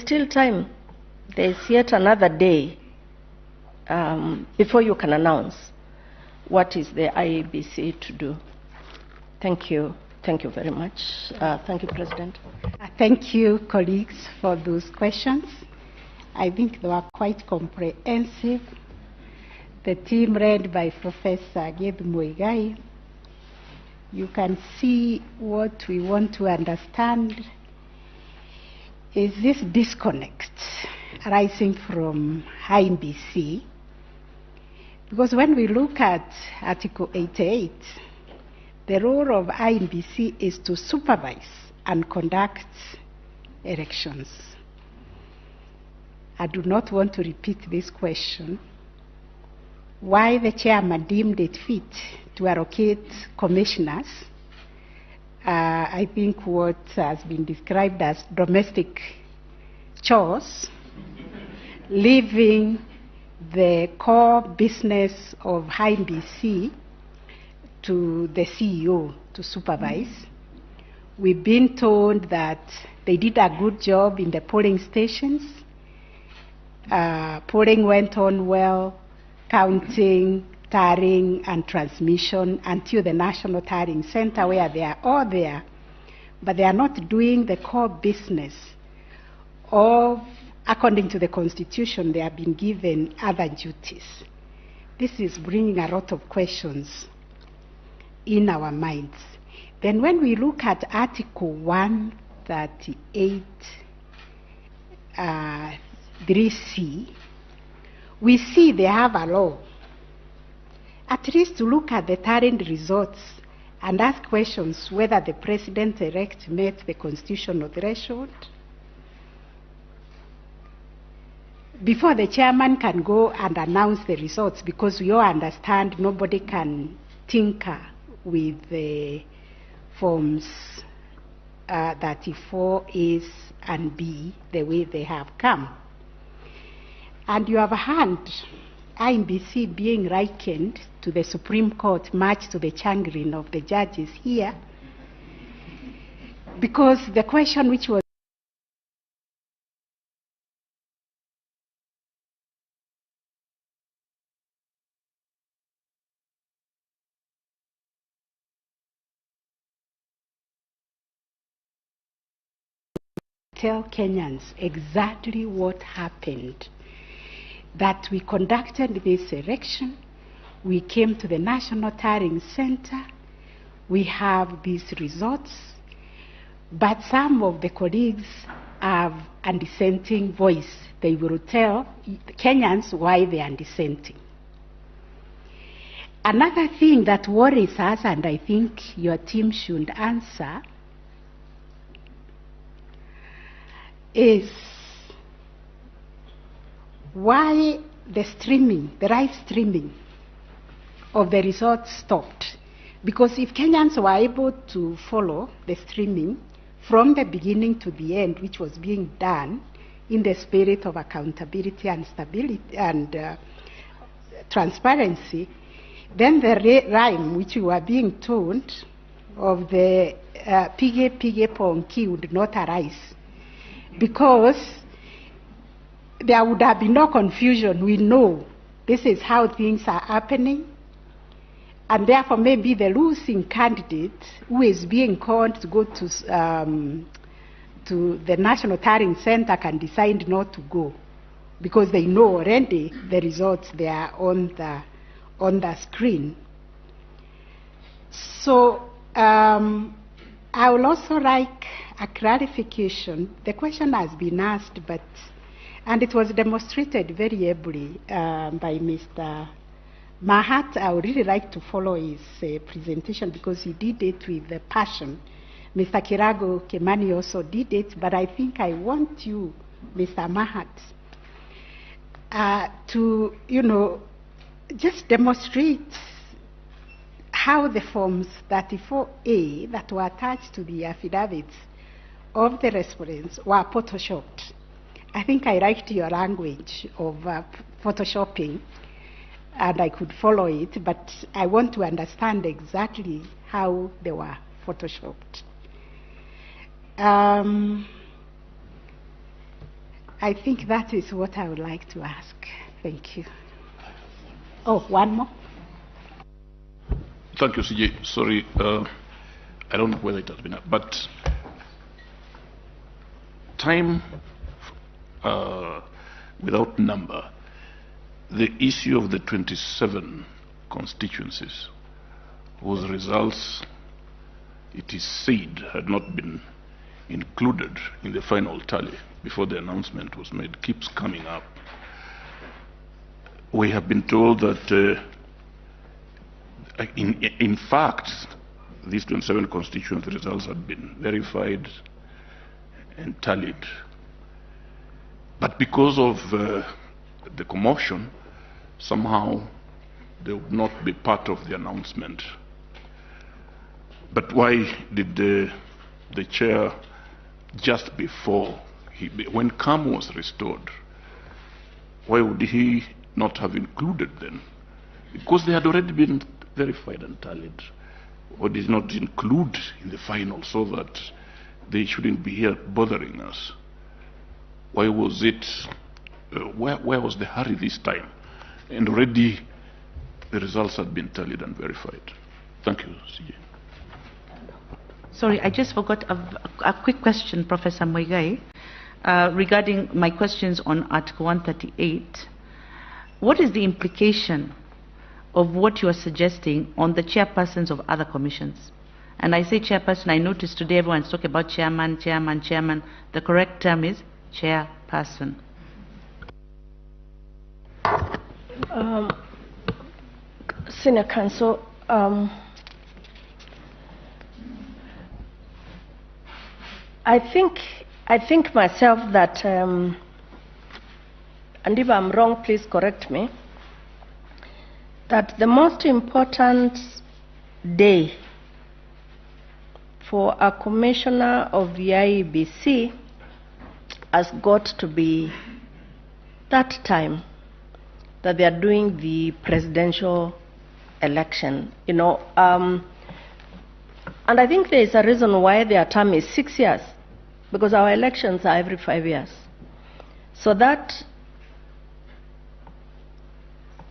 still time. There's yet another day before you can announce what is the IEBC to do. Thank you. Thank you very much. Thank you, President. Thank you, colleagues, for those questions. I think they were quite comprehensive. The team led by Professor Gabe Muigai, you can see what we want to understand is this disconnect arising from IEBC. Because when we look at Article 88, the role of IEBC is to supervise and conduct elections. I do not want to repeat this question. Why the chairman deemed it fit to allocate commissioners, I think what has been described as domestic chores, leaving the core business of IEBC to the CEO to supervise. We've been told that they did a good job in the polling stations. Polling went on well, counting, tallying, and transmission until the National Tallying Center, where they are all there, but they are not doing the core business of, according to the Constitution, they have been given other duties. This is bringing a lot of questions in our minds. Then when we look at Article 138, 3C, we see they have a law, at least to look at the current results and ask questions whether the president-elect met the constitutional threshold before the chairman can go and announce the results, because we all understand nobody can tinker with the forms 34A and B the way they have come. And you have heard IEBC being likened to the Supreme Court, much to the chagrin of the judges here, because the question which was tell Kenyans exactly what happened, that we conducted this election, we came to the National Tallying Center, we have these results, but some of the colleagues have a dissenting voice. They will tell Kenyans why they are dissenting. Another thing that worries us, and I think your team should answer, is why the streaming, the live streaming of the results stopped. Because if Kenyans were able to follow the streaming from the beginning to the end, which was being done in the spirit of accountability and stability and transparency, then the rhyme which we were being told of the pige pige ponki would not arise, because there would have been no confusion. We know this is how things are happening, and therefore maybe the losing candidate who is being called to go to the National Tallying Center can decide not to go, because they know already the results they are on the screen. So I would also like a clarification. The question has been asked, and it was demonstrated very ably by Mr. Mahat. I would really like to follow his presentation, because he did it with passion. Mr. Kirago Kemani also did it, but I think I want you, Mr. Mahat, to, just demonstrate how the forms 34A that were attached to the affidavits of the respondents were photoshopped. I think I liked your language of photoshopping, and I could follow it, but I want to understand exactly how they were photoshopped. I think that is what I would like to ask. Thank you. Oh, one more. Thank you, CJ. Sorry, I don't know whether it has been up, but time without number, the issue of the 27 constituencies whose results, it is said, had not been included in the final tally before the announcement was made, keeps coming up. We have been told that in fact, these 27 constituency results had been verified and tallied. But because of the commotion, somehow they would not be part of the announcement. But why did the chair, just before, when calm was restored, why would he not have included them? Because they had already been verified and tallied. Or did not include in the final so that they shouldn't be here bothering us? Why was it, where was the hurry this time? And already the results had been tallied and verified. Thank you, CJ. Sorry, I just forgot a quick question, Professor Muigai, regarding my questions on Article 138. What is the implication of what you are suggesting on the chairpersons of other commissions? And I say chairperson, I noticed today everyone's talking about chairman, chairman, chairman. The correct term is chairperson. Senior Counsel, I think myself that, and if I'm wrong, please correct me, that the most important day for a commissioner of the IEBC has got to be that time that they are doing the presidential election, you know. And I think there is a reason why their term is 6 years, because our elections are every 5 years. So that,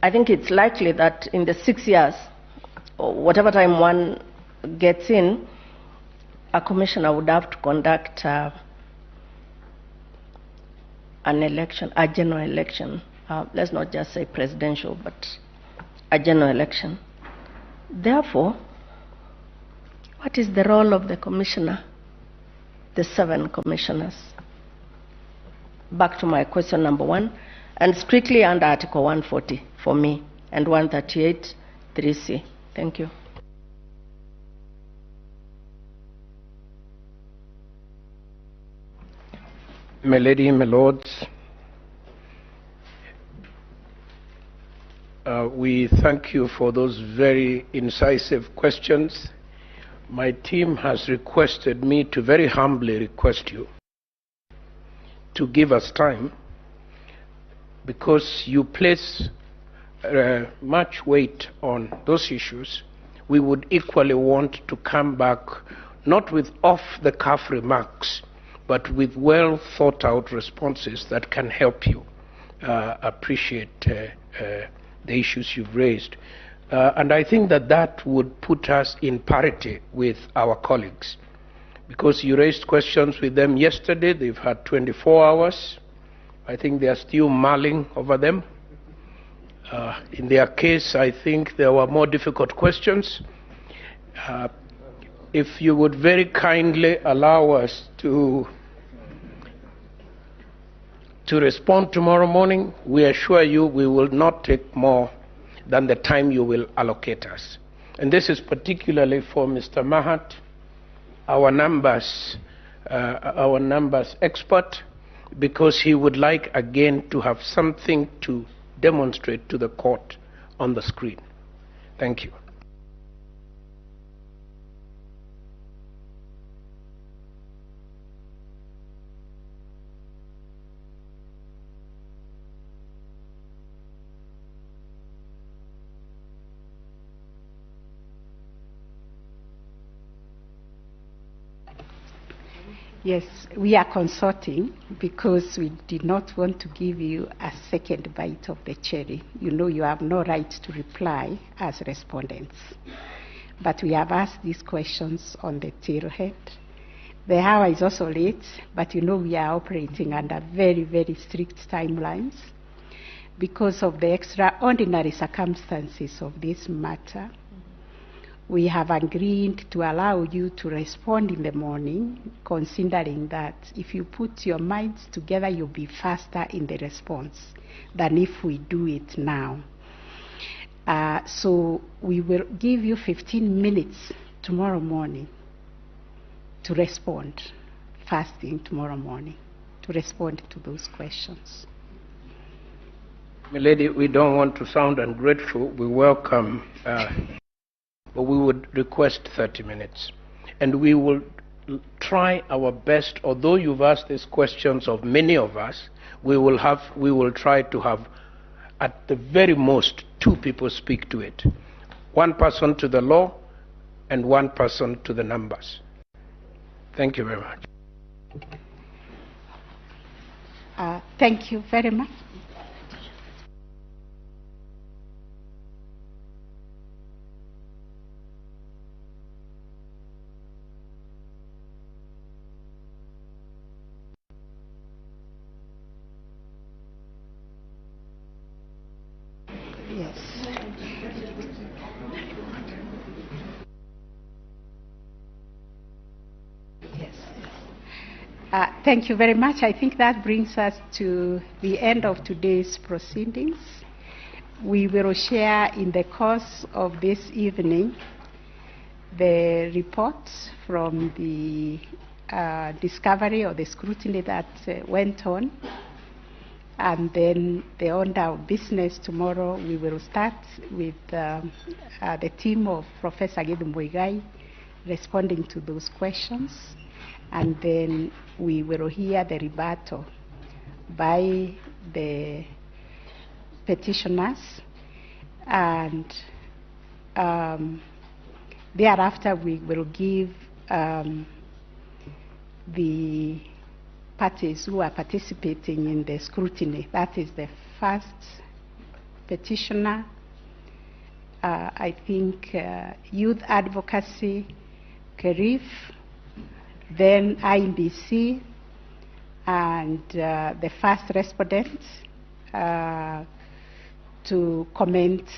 I think it's likely that in the 6 years, or whatever time one gets in, a commissioner would have to conduct an election, a general election. Let's not just say presidential, but a general election. Therefore, what is the role of the commissioner, the 7 commissioners? Back to my question number 1, and strictly under Article 140 for me, and 138 3C. Thank you. My lady, my lords, we thank you for those very incisive questions. My team has requested me to very humbly request you to give us time, because you place much weight on those issues. We would equally want to come back, not with off-the-cuff remarks, but with well thought out responses that can help you appreciate the issues you've raised. And I think that that would put us in parity with our colleagues, because you raised questions with them yesterday. They've had 24 hours. I think they are still mulling over them. In their case, I think there were more difficult questions. If you would very kindly allow us to respond tomorrow morning, we assure you we will not take more than the time you will allocate us. And this is particularly for Mr. Mahat, our numbers expert, because he would like again to have something to demonstrate to the court on the screen. Thank you. Yes, we are consulting because we did not want to give you a second bite of the cherry. You know you have no right to reply as respondents. But we have asked these questions on the tailhead. The hour is also late, but you know we are operating under very, very strict timelines because of the extraordinary circumstances of this matter. We have agreed to allow you to respond in the morning, considering that if you put your minds together, you'll be faster in the response than if we do it now. So we will give you 15 minutes tomorrow morning to respond, fasting tomorrow morning, to respond to those questions. Milady, we don't want to sound ungrateful. We welcome, but we would request 30 minutes. And we will try our best, although you've asked these questions of many of us, we will try to have, at the very most, 2 people speak to it. 1 person to the law and 1 person to the numbers. Thank you very much. Thank you very much. Yes. Yes. Thank you very much. I think that brings us to the end of today's proceedings. We will share in the course of this evening the reports from the discovery or the scrutiny that went on. And then the order of business tomorrow, we will start with the team of Professor Muigai responding to those questions. And then we will hear the rebuttal by the petitioners. And thereafter, we will give the parties who are participating in the scrutiny. That is the first petitioner, I think youth advocacy, CARIF, then IBC, and the first respondent to comment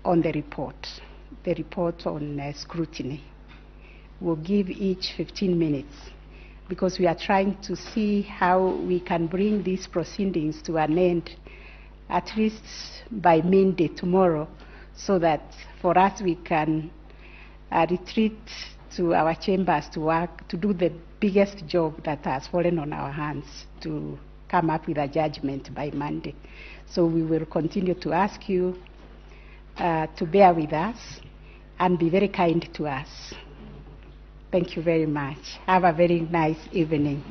on the report on scrutiny. We'll give each 15 minutes. Because we are trying to see how we can bring these proceedings to an end, at least by midday tomorrow, so that for us we can retreat to our chambers to work, to do the biggest job that has fallen on our hands, to come up with a judgment by Monday. So we will continue to ask you to bear with us and be very kind to us. Thank you very much. Have a very nice evening.